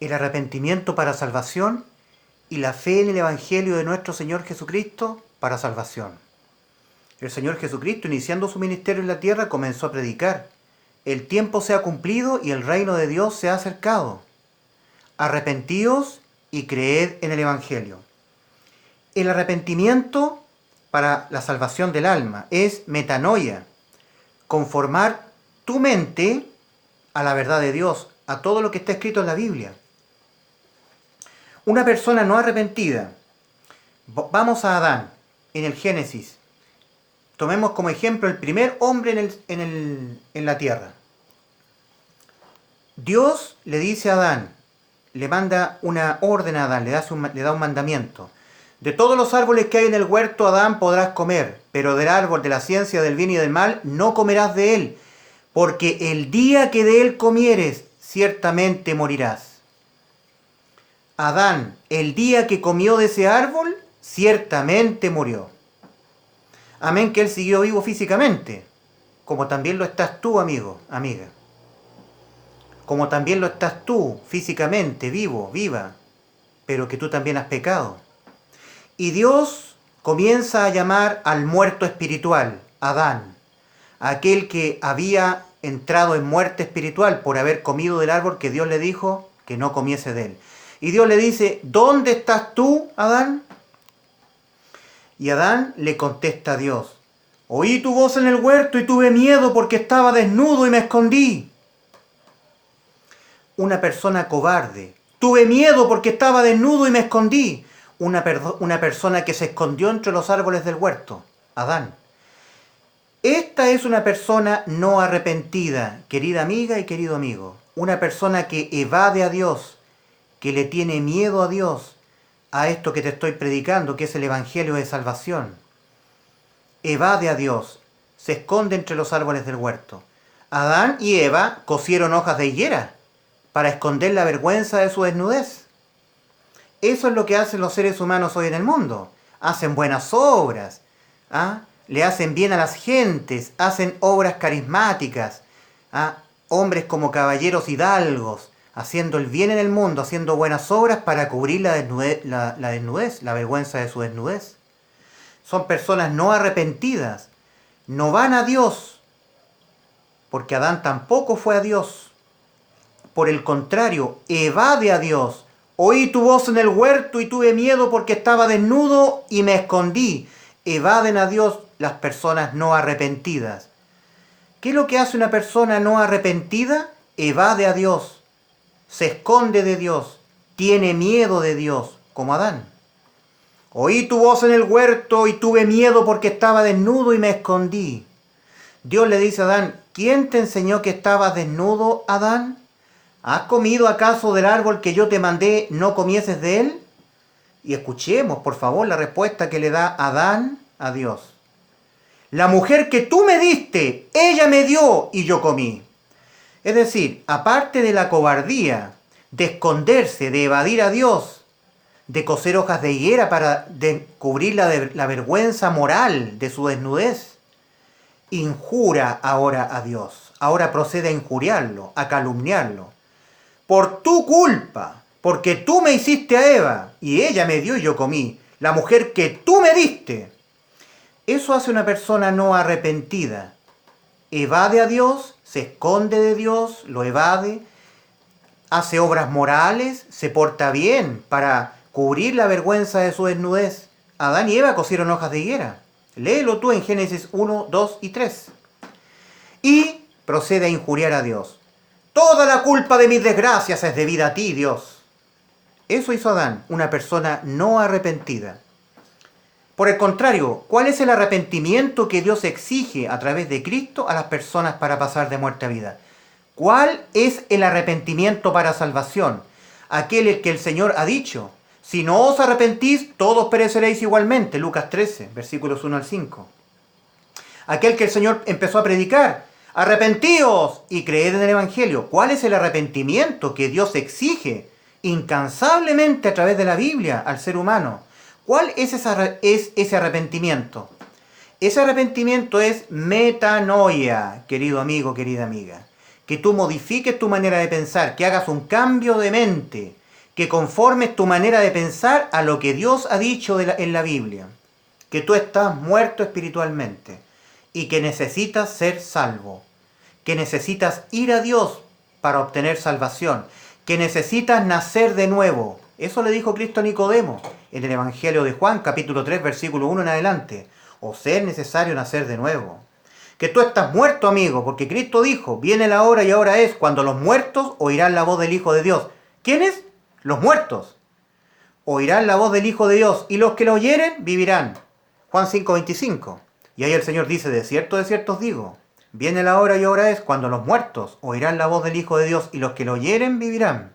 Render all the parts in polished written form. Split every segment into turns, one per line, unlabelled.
el arrepentimiento para salvación y la fe en el Evangelio de nuestro Señor Jesucristo para salvación. El Señor Jesucristo, iniciando su ministerio en la tierra, comenzó a predicar: el tiempo se ha cumplido y el reino de Dios se ha acercado. Arrepentíos y creed en el Evangelio. El arrepentimiento para la salvación del alma es metanoia, conformar tu mente a la verdad de Dios, a todo lo que está escrito en la Biblia. Una persona no arrepentida, vamos a Adán, en el Génesis. Tomemos como ejemplo el primer hombre en la tierra. Dios le dice a Adán, le manda una orden a Adán, le da un mandamiento. De todos los árboles que hay en el huerto, Adán, podrás comer, pero del árbol de la ciencia del bien y del mal no comerás de él, porque el día que de él comieres, ciertamente morirás. Adán, el día que comió de ese árbol, ciertamente murió. Amén, que él siguió vivo físicamente, como también lo estás tú, amigo, amiga. Como también lo estás tú, físicamente, vivo, viva, pero que tú también has pecado. Y Dios comienza a llamar al muerto espiritual, Adán, aquel que había entrado en muerte espiritual por haber comido del árbol que Dios le dijo que no comiese de él. Y Dios le dice, ¿dónde estás tú, Adán? Y Adán le contesta a Dios, oí tu voz en el huerto y tuve miedo porque estaba desnudo y me escondí. Una persona cobarde, tuve miedo porque estaba desnudo y me escondí. Una persona que se escondió entre los árboles del huerto, Adán. Esta es una persona no arrepentida, querida amiga y querido amigo. Una persona que evade a Dios, que le tiene miedo a Dios, a esto que te estoy predicando, que es el Evangelio de salvación. Evade a Dios, se esconde entre los árboles del huerto. Adán y Eva cosieron hojas de higuera para esconder la vergüenza de su desnudez. Eso es lo que hacen los seres humanos hoy en el mundo. Hacen buenas obras, le hacen bien a las gentes, hacen obras carismáticas, hombres como caballeros hidalgos, haciendo el bien en el mundo, haciendo buenas obras para cubrir la desnudez, la vergüenza de su desnudez. Son personas no arrepentidas, no van a Dios, porque Adán tampoco fue a Dios. Por el contrario, evade a Dios. Oí tu voz en el huerto y tuve miedo porque estaba desnudo y me escondí. Evaden a Dios las personas no arrepentidas. ¿Qué es lo que hace una persona no arrepentida? Evade a Dios, se esconde de Dios, tiene miedo de Dios, como Adán. Oí tu voz en el huerto y tuve miedo porque estaba desnudo y me escondí. Dios le dice a Adán, ¿quién te enseñó que estabas desnudo, Adán? ¿Has comido acaso del árbol que yo te mandé no comieses de él? Y escuchemos, por favor, la respuesta que le da Adán a Dios. La mujer que tú me diste, ella me dio y yo comí. Es decir, aparte de la cobardía, de esconderse, de evadir a Dios, de coser hojas de higuera para cubrir la vergüenza moral de su desnudez, injura ahora a Dios. Ahora procede a injuriarlo, a calumniarlo. Por tu culpa, porque tú me hiciste a Eva, y ella me dio y yo comí, la mujer que tú me diste. Eso hace una persona no arrepentida. Evade a Dios, se esconde de Dios, lo evade, hace obras morales, se porta bien para cubrir la vergüenza de su desnudez. Adán y Eva cosieron hojas de higuera. Léelo tú en Génesis 1, 2 y 3. Y procede a injuriar a Dios. Toda la culpa de mis desgracias es debida a ti, Dios. Eso hizo Adán, una persona no arrepentida. Por el contrario, ¿cuál es el arrepentimiento que Dios exige a través de Cristo a las personas para pasar de muerte a vida? ¿Cuál es el arrepentimiento para salvación? Aquel que el Señor ha dicho, si no os arrepentís, todos pereceréis igualmente. Lucas 13, versículos 1 al 5. Aquel que el Señor empezó a predicar, arrepentíos y creed en el Evangelio. ¿Cuál es el arrepentimiento que Dios exige incansablemente a través de la Biblia al ser humano? ¿Cuál es ese arrepentimiento? Ese arrepentimiento es metanoia, querido amigo, querida amiga, que tú modifiques tu manera de pensar, que hagas un cambio de mente, que conformes tu manera de pensar a lo que Dios ha dicho en la Biblia, que tú estás muerto espiritualmente y que necesitas ser salvo, que necesitas ir a Dios para obtener salvación, que necesitas nacer de nuevo. Eso le dijo Cristo a Nicodemo en el Evangelio de Juan, capítulo 3, versículo 1 en adelante. O sea, es necesario nacer de nuevo. Que tú estás muerto, amigo, porque Cristo dijo, viene la hora y ahora es, cuando los muertos oirán la voz del Hijo de Dios. ¿Quiénes? Los muertos. Oirán la voz del Hijo de Dios, y los que lo oyeren vivirán. Juan 5:25. Y ahí el Señor dice, de cierto os digo, viene la hora y ahora es, cuando los muertos oirán la voz del Hijo de Dios, y los que lo oyeren vivirán.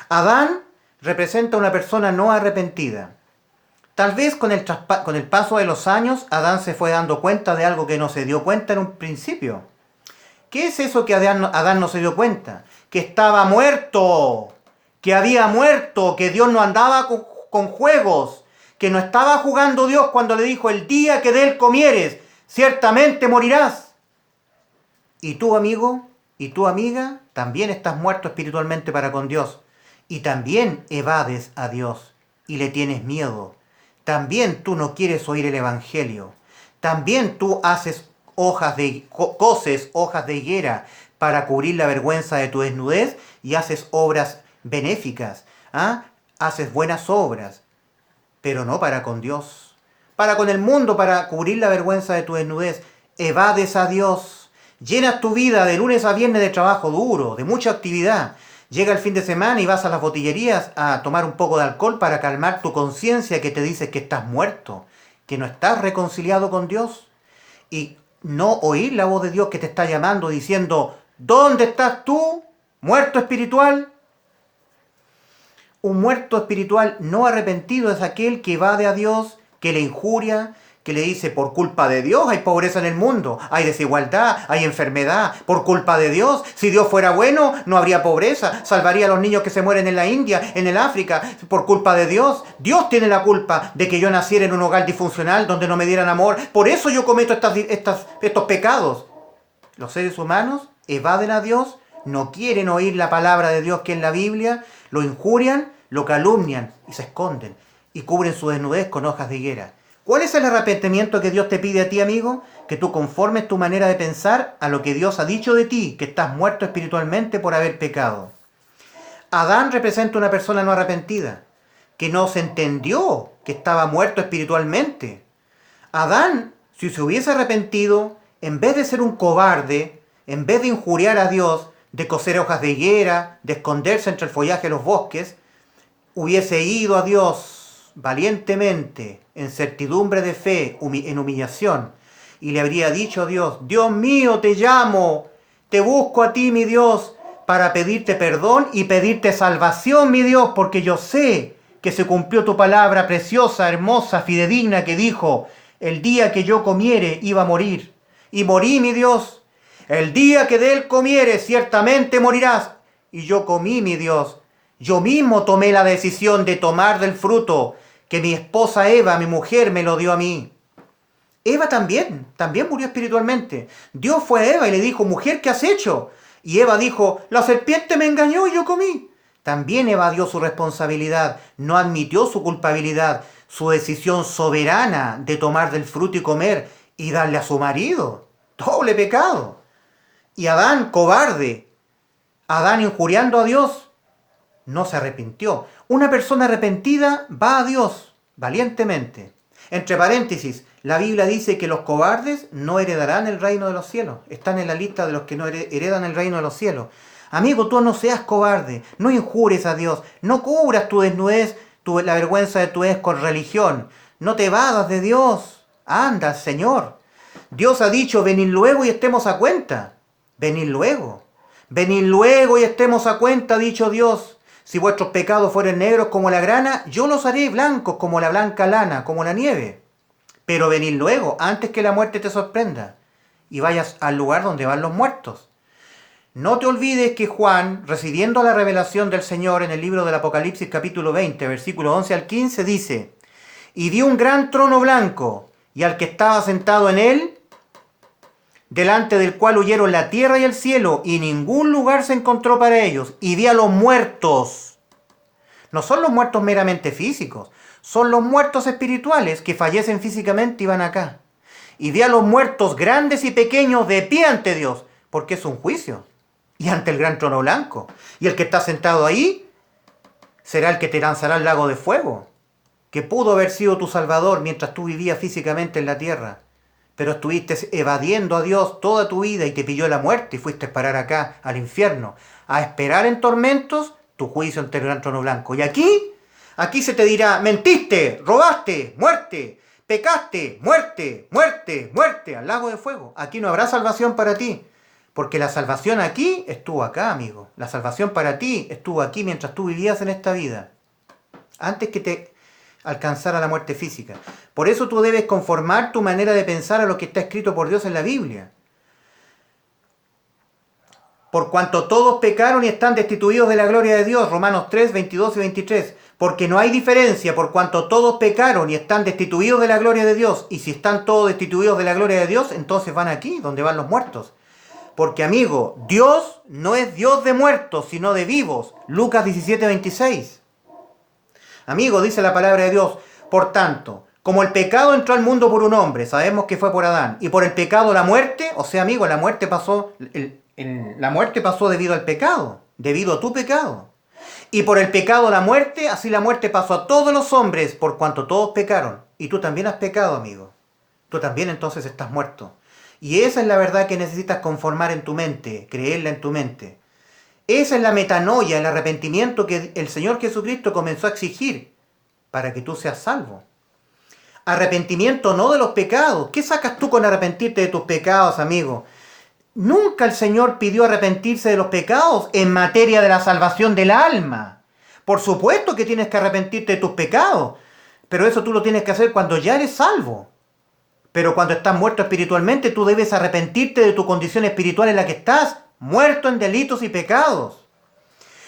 Adán representa a una persona no arrepentida. Tal vez con el paso de los años, Adán se fue dando cuenta de algo que no se dio cuenta en un principio. ¿Qué es eso que Adán no se dio cuenta? Que estaba muerto, que había muerto, que Dios no andaba con juegos, que no estaba jugando Dios cuando le dijo, el día que de él comieres, ciertamente morirás. Y tú, amigo, y tú, amiga, también estás muerto espiritualmente para con Dios. Y también evades a Dios y le tienes miedo. También tú no quieres oír el Evangelio. También tú coses hojas de higuera para cubrir la vergüenza de tu desnudez y haces obras benéficas. Haces buenas obras, pero no para con Dios. Para con el mundo, para cubrir la vergüenza de tu desnudez. Evades a Dios. Llenas tu vida de lunes a viernes de trabajo duro, de mucha actividad. Llega el fin de semana y vas a las botillerías a tomar un poco de alcohol para calmar tu conciencia que te dice que estás muerto, que no estás reconciliado con Dios. Y no oír la voz de Dios que te está llamando diciendo, ¿dónde estás tú, muerto espiritual? Un muerto espiritual no arrepentido es aquel que evade a Dios, que le injuria, que le dice, por culpa de Dios hay pobreza en el mundo, hay desigualdad, hay enfermedad, por culpa de Dios, si Dios fuera bueno, no habría pobreza, salvaría a los niños que se mueren en la India, en el África, por culpa de Dios. Dios tiene la culpa de que yo naciera en un hogar disfuncional donde no me dieran amor, por eso yo cometo estos pecados. Los seres humanos evaden a Dios, no quieren oír la palabra de Dios que es la Biblia, lo injurian, lo calumnian y se esconden y cubren su desnudez con hojas de higuera. ¿Cuál es el arrepentimiento que Dios te pide a ti, amigo? Que tú conformes tu manera de pensar a lo que Dios ha dicho de ti, que estás muerto espiritualmente por haber pecado. Adán representa una persona no arrepentida, que no se entendió que estaba muerto espiritualmente. Adán, si se hubiese arrepentido, en vez de ser un cobarde, en vez de injuriar a Dios, de coser hojas de higuera, de esconderse entre el follaje de los bosques, hubiese ido a Dios valientemente, en certidumbre de fe, en humillación, y le habría dicho a Dios, Dios mío, te llamo, te busco a ti, mi Dios, para pedirte perdón y pedirte salvación, mi Dios, porque yo sé que se cumplió tu palabra preciosa, hermosa, fidedigna, que dijo, el día que yo comiere iba a morir, y morí, mi Dios, el día que de él comieres ciertamente morirás, y yo comí, mi Dios, yo mismo tomé la decisión de tomar del fruto que mi esposa Eva, mi mujer, me lo dio a mí. Eva también murió espiritualmente. Dios fue a Eva y le dijo, mujer, ¿qué has hecho? Y Eva dijo, la serpiente me engañó y yo comí. También evadió su responsabilidad, no admitió su culpabilidad, su decisión soberana de tomar del fruto y comer y darle a su marido. Doble pecado. Y Adán, cobarde, Adán injuriando a Dios, no se arrepintió. Una persona arrepentida va a Dios valientemente. Entre paréntesis, la Biblia dice que los cobardes no heredarán el reino de los cielos. Están en la lista de los que no heredan el reino de los cielos. Amigo, tú no seas cobarde, no injures a Dios, no cubras tu desnudez, la vergüenza de tu desnudez con religión. No te evadas de Dios. Anda, Señor. Dios ha dicho, venid luego y estemos a cuenta. Venid luego. Venid luego y estemos a cuenta, ha dicho Dios. Si vuestros pecados fueren negros como la grana, yo los haré blancos como la blanca lana, como la nieve. Pero venid luego, antes que la muerte te sorprenda, y vayas al lugar donde van los muertos. No te olvides que Juan, recibiendo la revelación del Señor en el libro del Apocalipsis capítulo 20, versículo 11 al 15, dice, y vi un gran trono blanco, y al que estaba sentado en él, delante del cual huyeron la tierra y el cielo, y ningún lugar se encontró para ellos. Y vi a los muertos. No son los muertos meramente físicos, son los muertos espirituales que fallecen físicamente y van acá. Y vi a los muertos grandes y pequeños de pie ante Dios, porque es un juicio, y ante el gran trono blanco. Y el que está sentado ahí será el que te lanzará al lago de fuego, que pudo haber sido tu salvador mientras tú vivías físicamente en la tierra. Pero estuviste evadiendo a Dios toda tu vida y te pilló la muerte y fuiste a parar acá, al infierno, a esperar en tormentos tu juicio ante el gran trono blanco. Y aquí se te dirá, mentiste, robaste, muerte, pecaste, muerte, muerte, muerte, al lago de fuego. Aquí no habrá salvación para ti, porque la salvación aquí estuvo acá, amigo. La salvación para ti estuvo aquí mientras tú vivías en esta vida, antes que te alcanzara la muerte física. Por eso tú debes conformar tu manera de pensar a lo que está escrito por Dios en la Biblia. Por cuanto todos pecaron y están destituidos de la gloria de Dios, Romanos 3, 22 y 23. Porque no hay diferencia, por cuanto todos pecaron y están destituidos de la gloria de Dios. Y si están todos destituidos de la gloria de Dios, entonces van aquí, donde van los muertos. Porque, amigo, Dios no es Dios de muertos, sino de vivos. Lucas 17, 26. Amigo, dice la palabra de Dios, por tanto, como el pecado entró al mundo por un hombre, sabemos que fue por Adán, y por el pecado la muerte, o sea, amigo, la muerte pasó debido al pecado, debido a tu pecado. Y por el pecado la muerte, así la muerte pasó a todos los hombres, por cuanto todos pecaron. Y tú también has pecado, amigo. Tú también entonces estás muerto. Y esa es la verdad que necesitas conformar en tu mente, creerla en tu mente. Esa es la metanoia, el arrepentimiento que el Señor Jesucristo comenzó a exigir para que tú seas salvo. Arrepentimiento no de los pecados. ¿Qué sacas tú con arrepentirte de tus pecados, amigo? Nunca el Señor pidió arrepentirse de los pecados en materia de la salvación del alma. Por supuesto que tienes que arrepentirte de tus pecados, pero eso tú lo tienes que hacer cuando ya eres salvo. Pero cuando estás muerto espiritualmente, tú debes arrepentirte de tu condición espiritual en la que estás, muerto en delitos y pecados.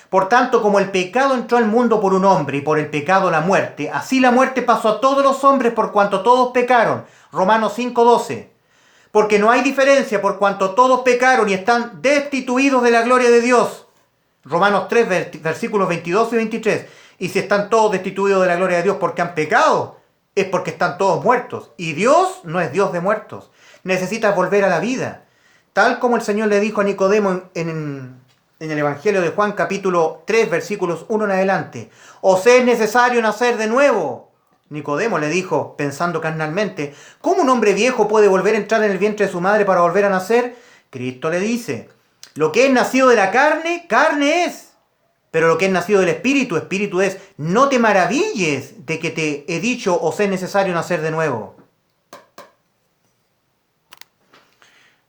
Por tanto, como el pecado entró al mundo por un hombre y por el pecado la muerte, así la muerte pasó a todos los hombres por cuanto todos pecaron. Romanos 5:12. Porque no hay diferencia por cuanto todos pecaron y están destituidos de la gloria de Dios. Romanos 3, versículos 22 y 23. Y si están todos destituidos de la gloria de Dios porque han pecado, es porque están todos muertos. Y Dios no es Dios de muertos. Necesitas volver a la vida. Tal como el Señor le dijo a Nicodemo en el Evangelio de Juan, capítulo 3, versículos 1 en adelante. ¿Os es necesario nacer de nuevo? Nicodemo le dijo, pensando carnalmente, ¿cómo un hombre viejo puede volver a entrar en el vientre de su madre para volver a nacer? Cristo le dice, lo que es nacido de la carne, carne es. Pero lo que es nacido del Espíritu, Espíritu es. No te maravilles de que te he dicho, os es necesario nacer de nuevo.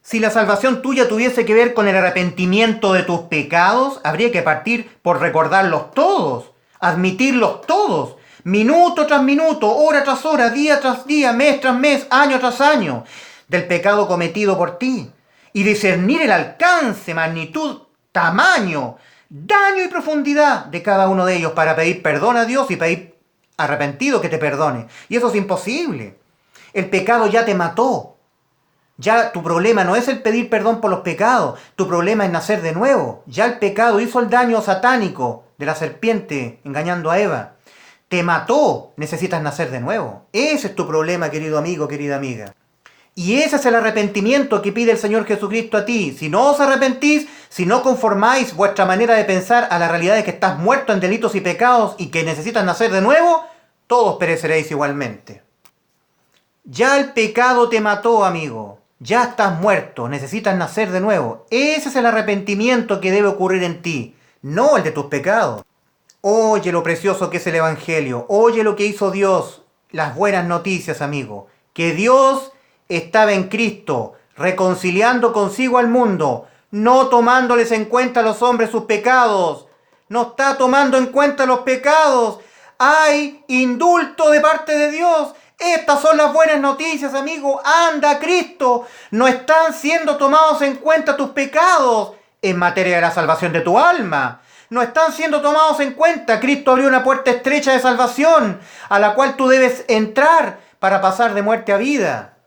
Si la salvación tuya tuviese que ver con el arrepentimiento de tus pecados, habría que partir por recordarlos todos, admitirlos todos, minuto tras minuto, hora tras hora, día tras día, mes tras mes, año tras año, del pecado cometido por ti, y discernir el alcance, magnitud, tamaño, daño y profundidad de cada uno de ellos para pedir perdón a Dios y pedir arrepentido que te perdone. Y eso es imposible. El pecado ya te mató. Ya tu problema no es el pedir perdón por los pecados, tu problema es nacer de nuevo. Ya el pecado hizo el daño satánico de la serpiente engañando a Eva. Te mató, necesitas nacer de nuevo. Ese es tu problema, querido amigo, querida amiga. Y ese es el arrepentimiento que pide el Señor Jesucristo a ti. Si no os arrepentís, si no conformáis vuestra manera de pensar a la realidad de que estás muerto en delitos y pecados y que necesitas nacer de nuevo, todos pereceréis igualmente. Ya el pecado te mató, amigo. Ya estás muerto, necesitas nacer de nuevo. Ese es el arrepentimiento que debe ocurrir en ti, no el de tus pecados. Oye lo precioso que es el Evangelio, oye lo que hizo Dios, las buenas noticias, amigo. Que Dios estaba en Cristo, reconciliando consigo al mundo, no tomándoles en cuenta a los hombres sus pecados. No está tomando en cuenta los pecados. Hay indulto de parte de Dios. Estas son las buenas noticias, amigo. Anda a Cristo. No están siendo tomados en cuenta tus pecados en materia de la salvación de tu alma. No están siendo tomados en cuenta. Cristo abrió una puerta estrecha de salvación a la cual tú debes entrar para pasar de muerte a vida.